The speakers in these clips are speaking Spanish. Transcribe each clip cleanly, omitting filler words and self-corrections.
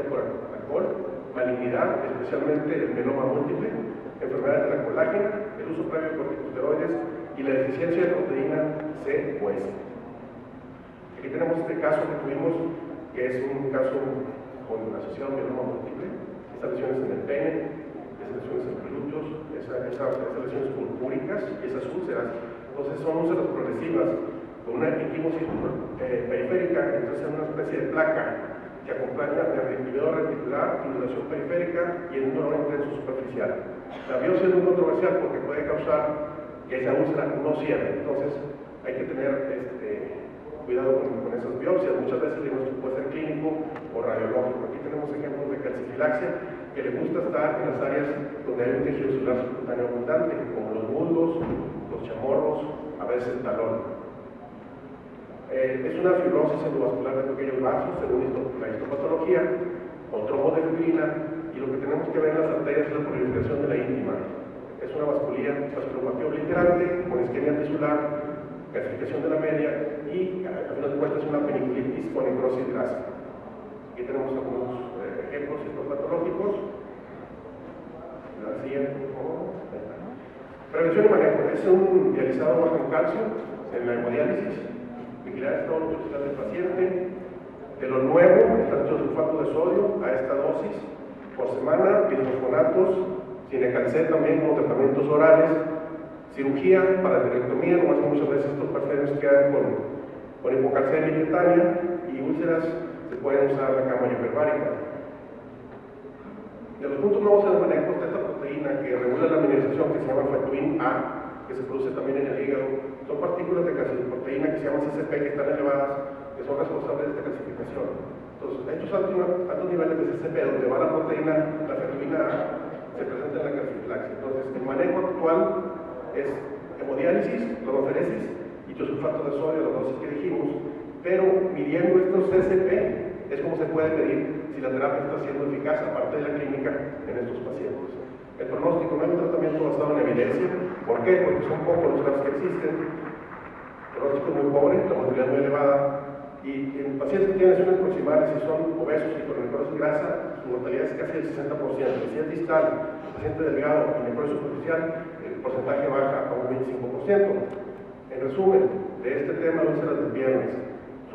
patología por alcohol, malignidad, especialmente el mieloma múltiple, enfermedades de la colágena, el uso previo de corticosteroides y la deficiencia de proteína C o S. Aquí tenemos este caso que tuvimos, que es un caso con asociación de mieloma múltiple, esas lesiones en el pene, esas lesiones en los glúteos, esas lesiones purpúricas y esas úlceras. Entonces son úlceras progresivas con una equimosis periférica, entonces es una especie de placa que acompaña de inhibidor reticular, indulación periférica y en un dolor intenso superficial. La biopsia es muy controversial porque puede causar que esa úlcera no cierre, entonces hay que tener cuidado con esas biopsias. Muchas veces el diagnóstico puede ser clínico o radiológico. Aquí tenemos ejemplos de calcifilaxia que le gusta estar en las áreas donde hay un tejido celular subcutáneo abundante, como los muslos, los chamorros, a veces el talón. Es una fibrosis endovascular de pequeños vasos, según la histopatología, con trombos de fibrina, y lo que tenemos que ver en las arterias es la proliferación de la íntima. Es una vasculopatía obliterante con isquemia tisular, calcificación de la media y, a final de cuentas, una peniculitis con necrosis grasa. Aquí tenemos algunos ejemplos histopatológicos. La siguiente, por favor. Prevención y manejo. Es un dializado bajo en calcio en la hemodiálisis. Vigilar el estado nutricional del paciente. De lo nuevo, está el sulfato de sodio a esta dosis por semana, bisfosfonatos, cinecalcet también como tratamientos orales, cirugía para tiroidectomía, nomás que muchas veces estos pacientes quedan con hipocalcemia tetánea y úlceras, se pueden usar la cámara hiperbárica. De los puntos nuevos en el manejo de esta proteína que regula la mineralización, que se llama fetoín A, que se produce también en el hígado, son partículas de calciproteína que se llaman CCP, que están elevadas, que son responsables de esta calcificación. Entonces, estos altos niveles de CCP, donde va la proteína, la fetoína A, se presenta en la calcifilaxia. Entonces, el manejo actual es hemodiálisis, cloroferesis y sulfato de sodio, las dosis que dijimos, pero midiendo estos CCP es como se puede medir si la terapia está siendo eficaz, aparte de la clínica, en estos pacientes. El pronóstico no hay un tratamiento basado en evidencia. ¿Por qué? Porque son pocos los casos que existen. El pronóstico es muy pobre, la mortalidad muy elevada. Y en pacientes que tienen lesiones proximales y son obesos y con necrosis grasa, su mortalidad es casi del 60%. Si es distal, paciente delgado y necrosis superficial, el porcentaje baja a un 25%. En resumen, de este tema de úlceras de piernas,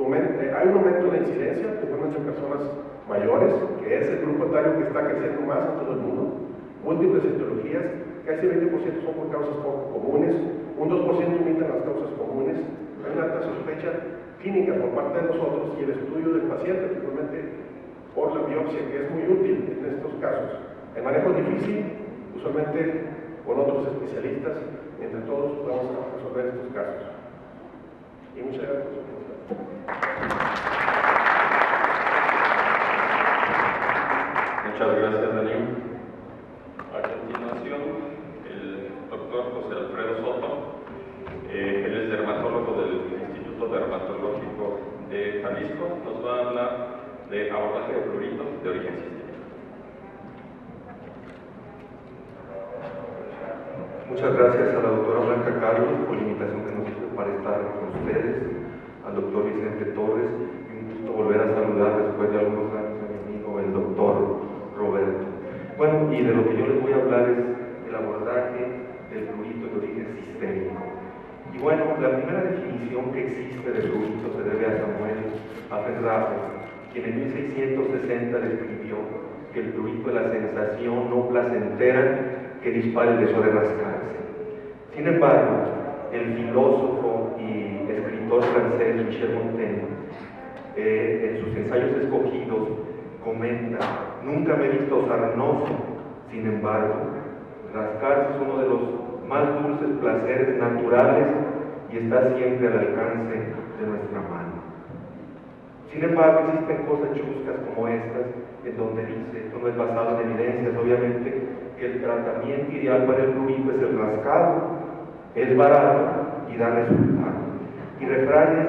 hay un aumento de la incidencia, principalmente en personas mayores, que es el grupo etario que está creciendo más en todo el mundo. Múltiples etiologías, casi 20% son por causas poco comunes, un 2% imitan las causas comunes, hay una alta sospecha clínica por parte de nosotros y el estudio del paciente, principalmente por la biopsia, que es muy útil en estos casos. El manejo es difícil, usualmente con otros especialistas, entre todos vamos a resolver estos casos. Y muchas gracias por su atención. Muchas gracias, Daniel. A continuación, el doctor José Alfredo Soto, él es dermatólogo del Instituto Dermatológico de Jalisco, nos va a hablar de abordaje de fluoritos de origen sistémico. Muchas gracias a la doctora Blanca Carlos por la invitación que nos hizo para estar con ustedes, al doctor Vicente Torres, y un gusto volver a saludar después de algunos años a mi amigo, el doctor Roberto. Bueno, y de lo que yo les voy a hablar es el abordaje del fluorito de origen sistémico. Y bueno, la primera definición que existe de fluorito se debe a Samuel Aferrado, quien en 1660 describió que el fluorito es la sensación no placentera que dispara el deseo de rascarse. Sin embargo, el filósofo y escritor francés Michel Montaigne, en sus ensayos escogidos, comenta: nunca me he visto sarnoso, sin embargo, rascarse es uno de los más dulces placeres naturales y está siempre al alcance de nuestra mano. Sin embargo, existen cosas chuscas como estas, en donde dice, esto no es basado en evidencias, obviamente, que el tratamiento ideal para el fluorito es el rascado, es barato y da resultado. Y refranes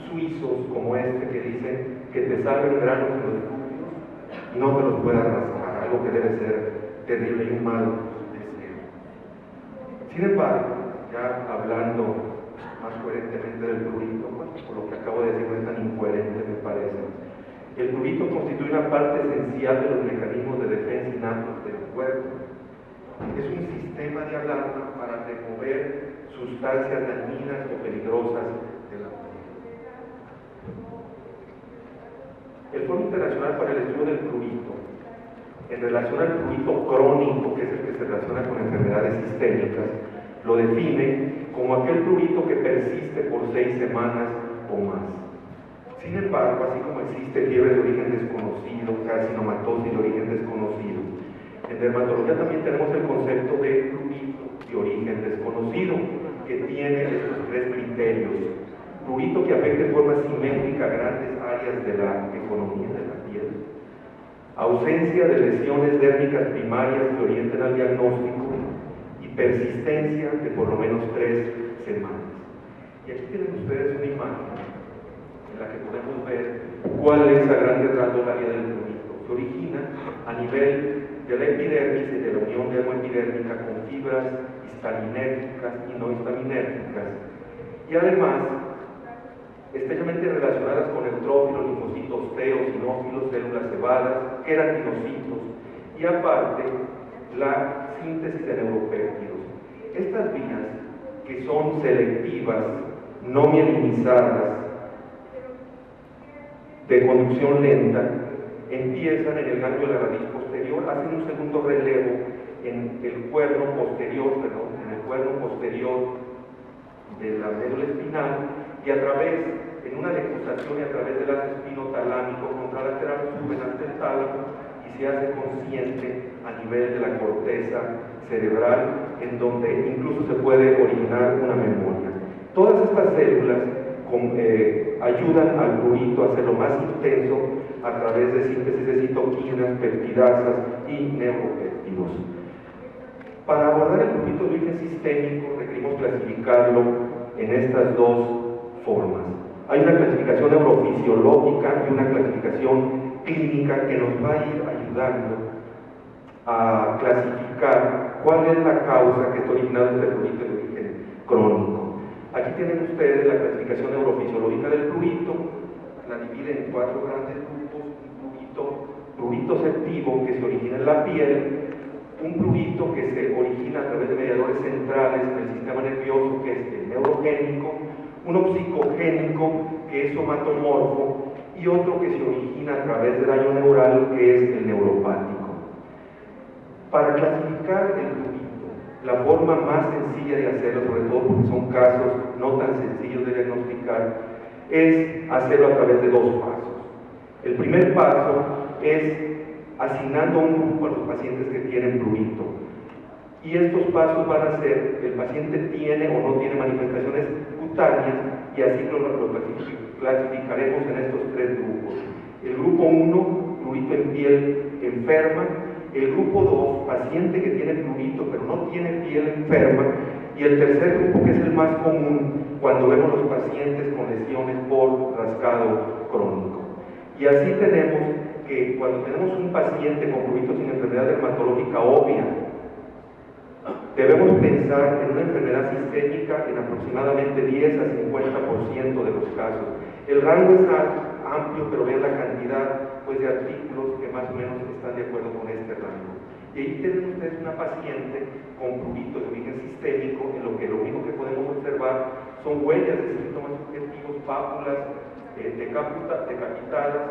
suizos como este que dicen que te salen granos en los glúteos y no te los puedas rascar, algo que debe ser terrible y un mal deseo. Sin embargo, ya hablando más coherentemente del fluorito, por lo que acabo de decir no es tan incoherente, me parece. El prurito constituye una parte esencial de los mecanismos de defensa innatos del cuerpo. Es un sistema de alarma para remover sustancias dañinas o peligrosas de la piel. El Foro Internacional para el Estudio del Prurito, en relación al prurito crónico, que es el que se relaciona con enfermedades sistémicas, lo define como aquel prurito que persiste por 6 semanas o más. Sin embargo, así como existe fiebre de origen desconocido, carcinomatosis de origen desconocido, en dermatología también tenemos el concepto de prurito de origen desconocido, que tiene estos 3 criterios. Prurito que afecta de forma simétrica grandes áreas de la economía de la piel. Ausencia de lesiones dérmicas primarias que orienten al diagnóstico y persistencia de por lo menos 3 semanas. Y aquí tienen ustedes una imagen en la que podemos ver cuál es a grandes rasgos el área del prurito. Se origina a nivel de la epidermis y de la unión dermoepidérmica con fibras histaminérgicas y no histaminérgicas, y además estrechamente relacionadas con neutrófilos, linfocitos T, eosinófilos, células cebadas, queratinocitos, y aparte la síntesis de neuropéptidos. Estas vías, que son selectivas, no mielinizadas, de conducción lenta, empiezan en el ganglio de la raíz posterior, hacen un segundo relevo en el cuerno posterior, de la médula espinal, y a través, en una decusación y a través del lazo espinotalámico contralateral, suben hasta el tálamo y se hace consciente a nivel de la corteza cerebral, en donde incluso se puede originar una memoria. Todas estas células ayudan al prurito a hacerlo más intenso a través de síntesis de citoquinas, peptidasas y neuropéptidos. Para abordar el prurito de origen sistémico requerimos clasificarlo en estas 2 formas. Hay una clasificación neurofisiológica y una clasificación clínica que nos va a ir ayudando a clasificar cuál es la causa que está originando este prurito de origen crónico. Aquí tienen ustedes la clasificación neurofisiológica del prurito, la divide en 4 grandes grupos: un prurito septivo que se origina en la piel, un prurito que se origina a través de mediadores centrales en el sistema nervioso, que es el neurogénico, uno psicogénico, que es somatomorfo, y otro que se origina a través del daño neural, que es el neuropático. Para clasificar el prurito, la forma más sencilla de hacerlo, sobre todo porque son casos no tan sencillos de diagnosticar, es hacerlo a través de 2 pasos. El primer paso es asignando un grupo a los pacientes que tienen prurito. Y estos pasos van a ser: el paciente tiene o no tiene manifestaciones cutáneas, y así lo clasificaremos en estos 3 grupos. El grupo 1, prurito en piel enferma. El grupo 2, paciente que tiene prurito pero no tiene piel enferma. Y el tercer grupo, que es el más común cuando vemos los pacientes con lesiones por rascado crónico. Y así tenemos que cuando tenemos un paciente con prurito sin enfermedad dermatológica obvia, debemos pensar en una enfermedad sistémica en aproximadamente 10 a 50% de los casos. El rango es amplio, pero vean la cantidad de artículos que más o menos están de acuerdo con este rango. Y ahí tienen ustedes una paciente con prurito de origen sistémico, en lo que lo único que podemos observar son huellas de síntomas subjetivos, pápulas decapitadas,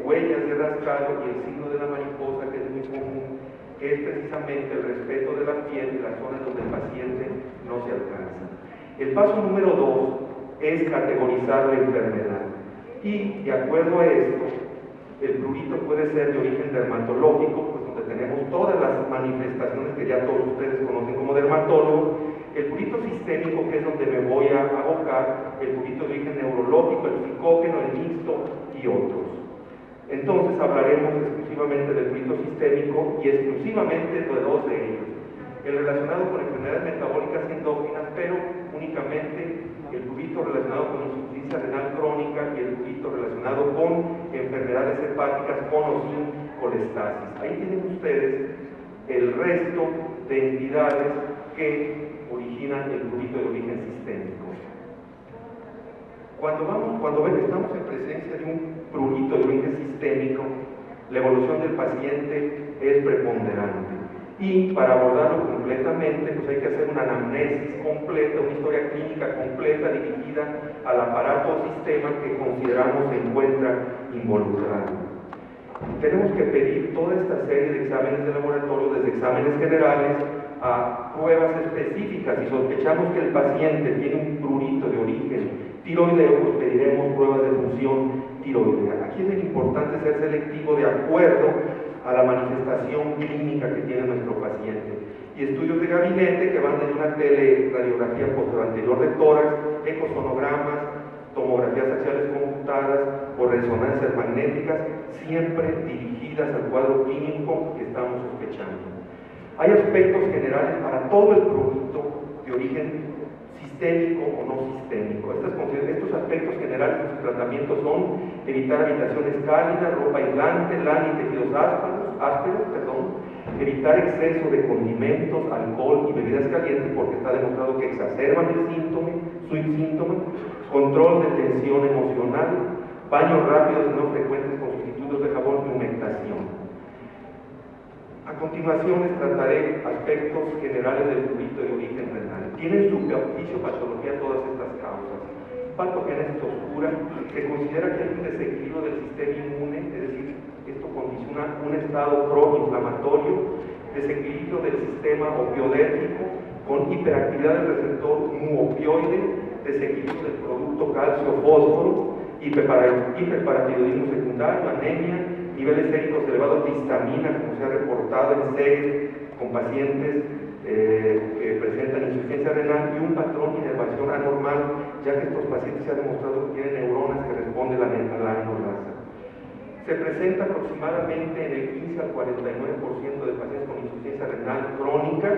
huellas de rascado y el signo de la mariposa, que es muy común, que es precisamente el respeto de la piel y las zonas donde el paciente no se alcanza. El paso número 2 es categorizar la enfermedad. Y de acuerdo a esto, el prurito puede ser de origen dermatológico, pues donde tenemos todas las manifestaciones que ya todos ustedes conocen como dermatólogos. El prurito sistémico, que es donde me voy a abocar, el prurito de origen neurológico, el psicógeno, el mixto y otros. Entonces hablaremos exclusivamente del prurito sistémico y exclusivamente de 2 de ellos: el relacionado con enfermedades metabólicas endógenas, pero únicamente el prurito relacionado con insuficiencia renal crónica y el prurito relacionado con enfermedades hepáticas con o sin colestasis. Ahí tienen ustedes el resto de entidades que originan el prurito de origen sistémico. Cuando estamos en presencia de un prurito de origen sistémico, la evolución del paciente es preponderante. Y para abordarlo completamente, pues hay que hacer una anamnesis completa, una historia clínica completa dirigida al aparato o sistema que consideramos se encuentra involucrado. Tenemos que pedir toda esta serie de exámenes de laboratorio, desde exámenes generales a pruebas específicas. Si sospechamos que el paciente tiene un prurito de origen tiroideo, pues pediremos pruebas de función tiroidea. Aquí es muy importante ser selectivo de acuerdo a la manifestación clínica que tiene nuestro paciente. Y estudios de gabinete que van desde una teleradiografía posteranterior de tórax, ecosonogramas, tomografías axiales computadas o resonancias magnéticas, siempre dirigidas al cuadro clínico que estamos sospechando. Hay aspectos generales para todo el prurito de origen sistémico o no sistémico. Estos aspectos generales de su tratamiento son evitar habitaciones cálidas, ropa aislante, lana y tejidos ásperos, evitar exceso de condimentos, alcohol y bebidas calientes porque está demostrado que exacerban su síntoma, control de tensión emocional, baños rápidos y no frecuentes con sustitutos de jabón y humectación. A continuación les trataré aspectos generales del prurito de origen renal. Tienen su fisiopatología todas estas causas. Patogénesis oscura, se considera que hay un desequilibrio del sistema inmune, es decir, esto condiciona un estado proinflamatorio, desequilibrio del sistema opioidérgico con hiperactividad del receptor mu-opioide, desequilibrio del producto calcio-fósforo, hiperparatiroidismo secundario, anemia, niveles séricos elevados de histamina, como se ha reportado en series con pacientes que presentan insuficiencia renal, y un patrón de inervación anormal, ya que estos pacientes se ha demostrado que tienen neuronas que responden a la amilasa. Se presenta aproximadamente en el 15 al 49% de pacientes con insuficiencia renal crónica,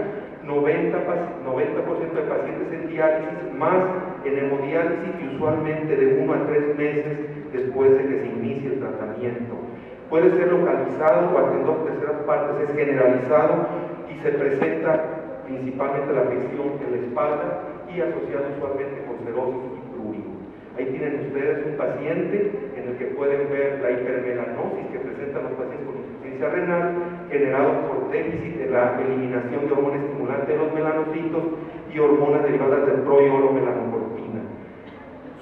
90% de pacientes en diálisis, más en hemodiálisis y usualmente de 1 a 3 meses después de que se inicie el tratamiento. Puede ser localizado o hasta en 2/3 partes es generalizado y se presenta principalmente la afección en la espalda y asociado usualmente con cirrosis y prurito. Ahí tienen ustedes un paciente en el que pueden ver la hipermelanosis que presentan los pacientes con insuficiencia renal, generado por déficit de la eliminación de hormona estimulante de los melanocitos y hormonas derivadas del proiolo melanocortina.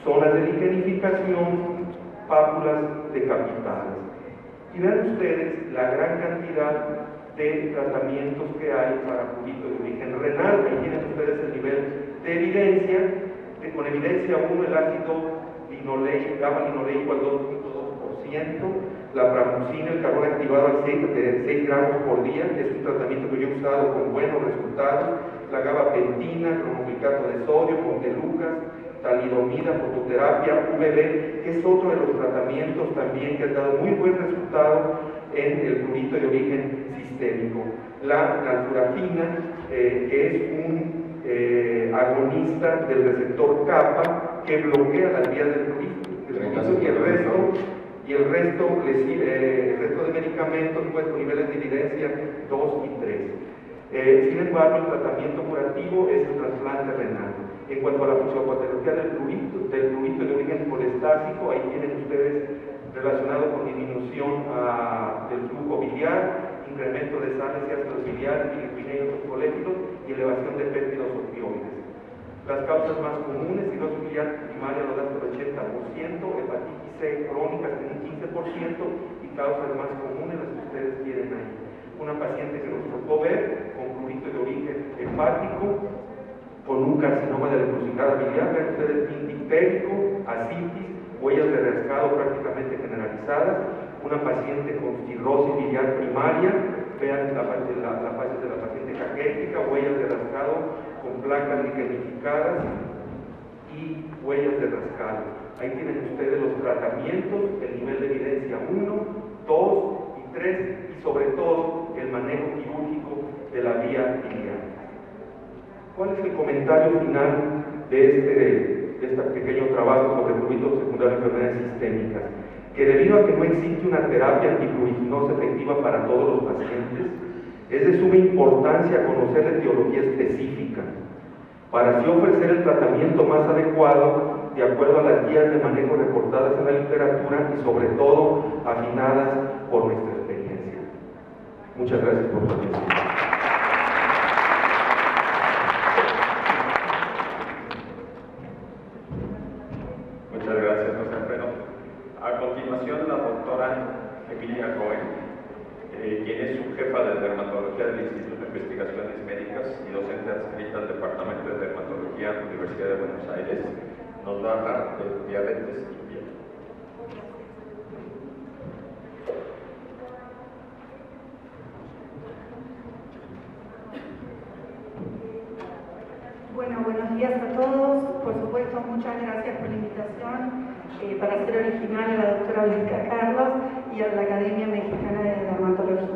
Zonas de liquenificación, pápulas decapitadas. Y vean ustedes la gran cantidad de tratamientos que hay para prurito de origen renal. Ahí tienen ustedes el nivel de evidencia. Con evidencia 1, el ácido gamma-linoleico al 2.2%, la pramucina, el carbón activado al 6 gramos por día, es un tratamiento que yo he usado con buenos resultados, la gabapentina, cromoglicato de sodio, montelucas, talidomida, fototerapia, VB, que es otro de los tratamientos también que han dado muy buen resultado en el prurito de origen sistémico. La nalfurafina, que es un agonista del receptor kappa que bloquea las vías del prurito, y el resto de medicamentos pues con niveles de evidencia 2 y 3. Sin embargo, el tratamiento curativo es el trasplante renal. En cuanto a la fisiopatología del prurito de origen colestásico, ahí tienen ustedes relacionado con disminución del flujo biliar, incremento de sales y ácidos biliares, bilirrubina y otros colégidos, y elevación de péptidos opioides. Las causas más comunes, cirrosis biliar primaria lo da hasta el 80%, hepatitis C crónica hasta un 15%, y causas más comunes las que ustedes tienen ahí. Una paciente que nos tocó ver con prurito de origen hepático, con un carcinoma de la encrucijada biliar, vean ustedes ictérico, ascitis, huellas de rascado prácticamente generalizadas, una paciente con cirrosis biliar primaria, vean la fase de la paciente caquética, huellas de rascado con placas liquenificadas y huellas de rascado. Ahí tienen ustedes los tratamientos, el nivel de evidencia 1, 2 y 3, y sobre todo el manejo quirúrgico de la vía biliar. ¿Cuál es el comentario final de este pequeño trabajo sobre prurito secundario de enfermedades sistémicas? Que debido a que no existe una terapia antipruriginosa efectiva para todos los pacientes, es de suma importancia conocer la etiología específica para así ofrecer el tratamiento más adecuado de acuerdo a las guías de manejo reportadas en la literatura y sobre todo afinadas por nuestra experiencia. Muchas gracias por su atención. Muchas gracias, José Alfredo. A continuación, la doctora Emilia Cohen, quien es subjefa de dermatología del Instituto de Investigaciones Médicas y docente adscrita al Departamento de Dermatología, Universidad de Buenos Aires, nos va a hablar de diabetes y piel. Bueno, buenos días a todos. Por supuesto, muchas gracias por la invitación para hacer original a la doctora Blanca Carlos y a la Academia Mexicana de Dermatología.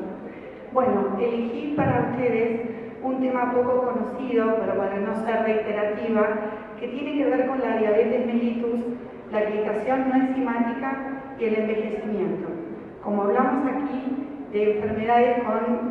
Bueno, elegí para ustedes un tema poco conocido, pero para no ser reiterativa, que tiene que ver con la diabetes mellitus, la glicación no enzimática y el envejecimiento. Como hablamos aquí de enfermedades con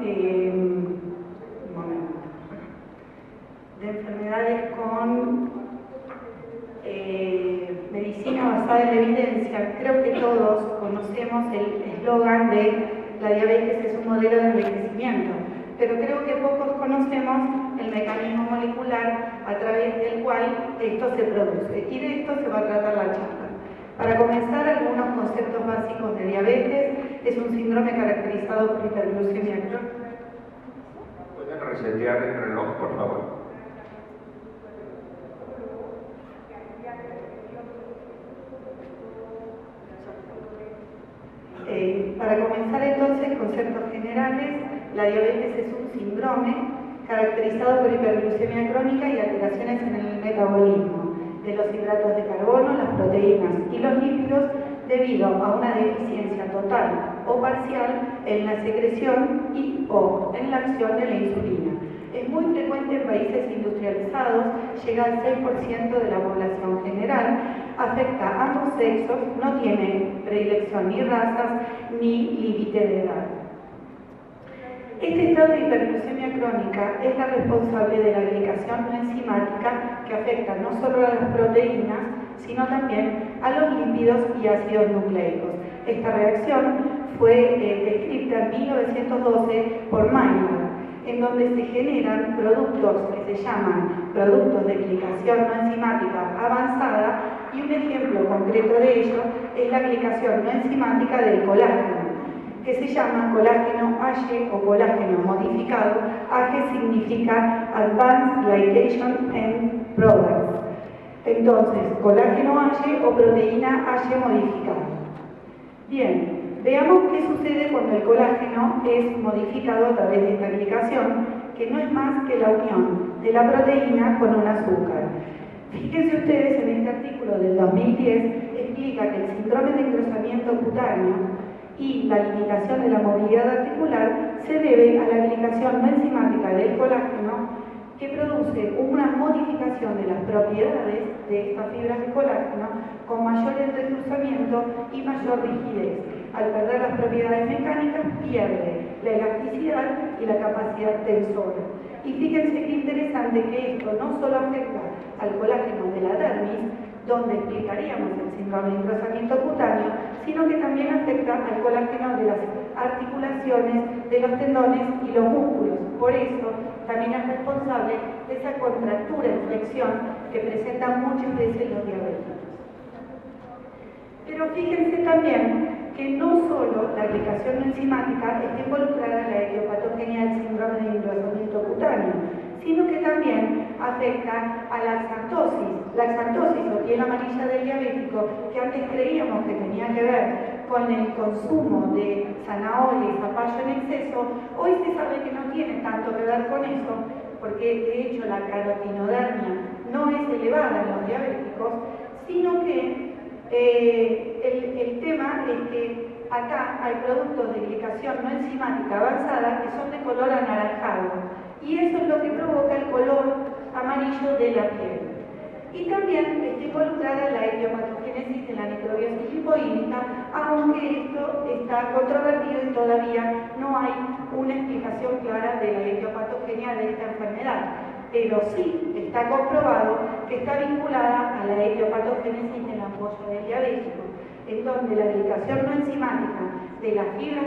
medicina basada en la evidencia, creo que todos conocemos el eslogan de la diabetes es un modelo de envejecimiento, pero creo que pocos conocemos el mecanismo molecular a través del cual esto se produce, y de esto se va a tratar la charla. Para comenzar, algunos conceptos básicos de diabetes. Es un síndrome caracterizado por hiperglucemia crónica. ¿Pueden resetear el reloj, por favor? Para comenzar entonces, conceptos generales, la diabetes es un síndrome caracterizado por hiperglucemia crónica y alteraciones en el metabolismo de los hidratos de carbono, las proteínas y los lípidos debido a una deficiencia total o parcial en la secreción y o en la acción de la insulina. Es muy frecuente en países industrializados, llega al 6% de la población general, afecta a ambos sexos, no tiene predilección ni razas ni límite de edad. Este estado de hiperglucemia crónica es la responsable de la glicación no enzimática que afecta no solo a las proteínas, sino también a los lípidos y ácidos nucleicos. Esta reacción fue descrita en 1912 por Maillard, en donde se generan productos que se llaman productos de glicación no enzimática avanzada, y un ejemplo concreto de ello es la glicación no enzimática del colágeno, que se llama colágeno AYE o colágeno modificado. AYE significa Advanced Glycation End Products. Entonces, colágeno AYE o proteína AYE modificada. Bien. Veamos qué sucede cuando el colágeno es modificado a través de esta glicación, que no es más que la unión de la proteína con un azúcar. Fíjense ustedes, en este artículo del 2010 explica que el síndrome de engrosamiento cutáneo y la limitación de la movilidad articular se debe a la glicación no enzimática del colágeno, que produce una modificación de las propiedades de estas fibras de colágeno con mayor endurecimiento y mayor rigidez. Al perder las propiedades mecánicas, pierde la elasticidad y la capacidad tensora. Y fíjense qué interesante que esto no solo afecta al colágeno de la dermis, donde explicaríamos el síndrome de engrosamiento cutáneo, sino que también afecta al colágeno de las articulaciones, de los tendones y los músculos. Por eso, también es responsable de esa contractura en flexión que presentan muchas veces los diabéticos. Pero fíjense también que no solo la glicación no enzimática está involucrada en la etiopatogenia del síndrome de engrosamiento cutáneo, sino que también afecta a la xantosis o piel amarilla del diabético, que antes creíamos que tenía que ver con el consumo de zanahoria y zapallo en exceso. Hoy se sabe que no tiene tanto que ver con eso, porque de hecho la carotinodermia no es elevada en los diabéticos, sino que el tema es que acá hay productos de glicación no enzimática avanzada que son de color anaranjado, y eso es lo que provoca el color amarillo de la piel. Y también está involucrada la etiopatogénesis de la necrobiosis lipoídica, aunque esto está controvertido y todavía no hay una explicación clara de la etiopatogenia de esta enfermedad. pero sí está comprobado que está vinculada a la etiopatogénesis del apoyo del diabético, en donde la glicación no enzimática de las fibras